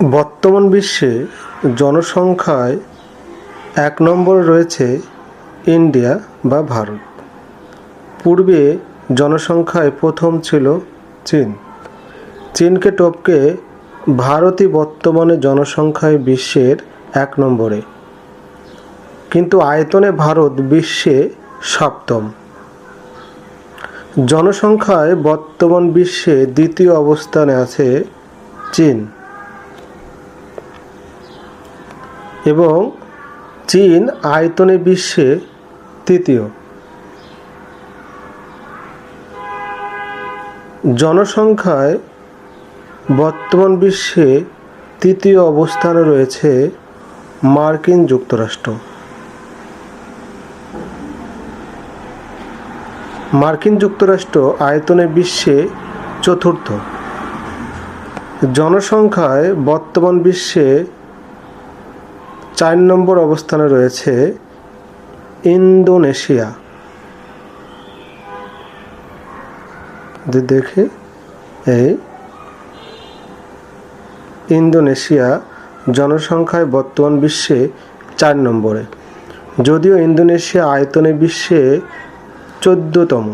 বর্তমান বিশ্বে জনসংখ্যায় ১ নম্বরে রয়েছে ইন্ডিয়া বা ভারত। পূর্বে জনসংখ্যায় প্রথম ছিল চীন। চীনকে টপকে ভারতই বর্তমানে জনসংখ্যায় বিশ্বের ১ নম্বরে, কিন্তু আয়তনে ভারত বিশ্বে সপ্তম। জনসংখ্যায় বর্তমান বিশ্বে দ্বিতীয় অবস্থানে আছে চীন, এবং চীন আয়তনে বিশ্বে তৃতীয়। জনসংখ্যায় বর্তমান বিশ্বে তৃতীয় অবস্থানে রয়েছে মার্কিন যুক্তরাষ্ট্র। মার্কিন যুক্তরাষ্ট্র আয়তনে বিশ্বে চতুর্থ। জনসংখ্যায় বর্তমান বিশ্বে ৪ নম্বর অবস্থানে রয়েছে ইন্দোনেশিয়া। দেখে এই ইন্দোনেশিয়া জনসংখ্যায় বর্তমান বিশ্বে ৪ নম্বরে, যদিও ইন্দোনেশিয়া আয়তনে বিশ্বে ১৪তম।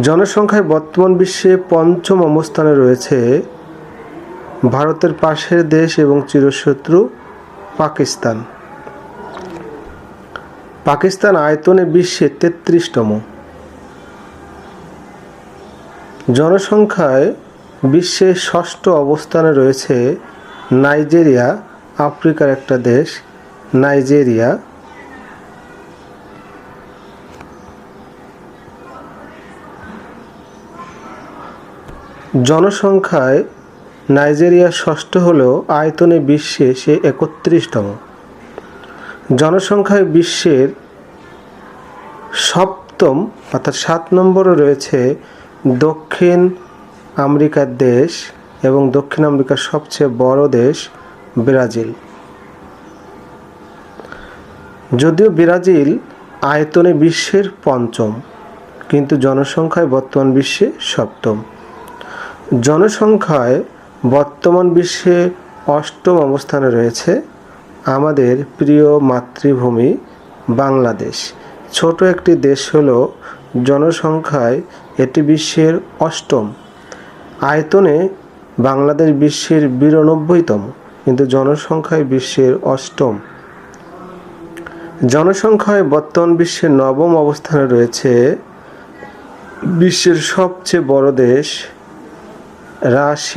জনসংখ্যায় বর্তমান বিশ্বে পঞ্চম অবস্থানে রয়েছে ভারতের পাশের দেশ এবং চিরশত্রু পাকিস্তান। পাকিস্তান আয়তনে বিশ্বে ৩৩তম। জনসংখ্যায় বিশ্বে ষষ্ঠ অবস্থানে রয়েছে নাইজেরিয়া, আফ্রিকার একটা দেশ নাইজেরিয়া। জনসংখ্যায় নাইজেরিয়া ষষ্ঠ হলেও আয়তনে বিশ্বে সে ৩১তম। জনসংখ্যায় বিশ্বের সপ্তম অর্থাৎ ৭ নম্বরে রয়েছে দক্ষিণ আমেরিকার দেশ এবং দক্ষিণ আমেরিকার সবচেয়ে বড় দেশ ব্রাজিল। যদিও ব্রাজিল আয়তনে বিশ্বের পঞ্চম, কিন্তু জনসংখ্যায় বর্তমান বিশ্বে সপ্তম। জনসংখ্যায় বর্তমান বিশ্বে অষ্টম অবস্থানে রয়েছে আমাদের প্রিয় মাতৃভূমি বাংলাদেশ। ছোট একটি দেশ হলো জনসংখ্যায় এটি বিশ্বের অষ্টম। আয়তনে বাংলাদেশ বিশ্বের ৯২তম, কিন্তু জনসংখ্যায় বিশ্বের অষ্টম। জনসংখ্যায় বর্তমান বিশ্বের নবম অবস্থানে রয়েছে বিশ্বের সবচেয়ে বড় দেশ রাশিয়া।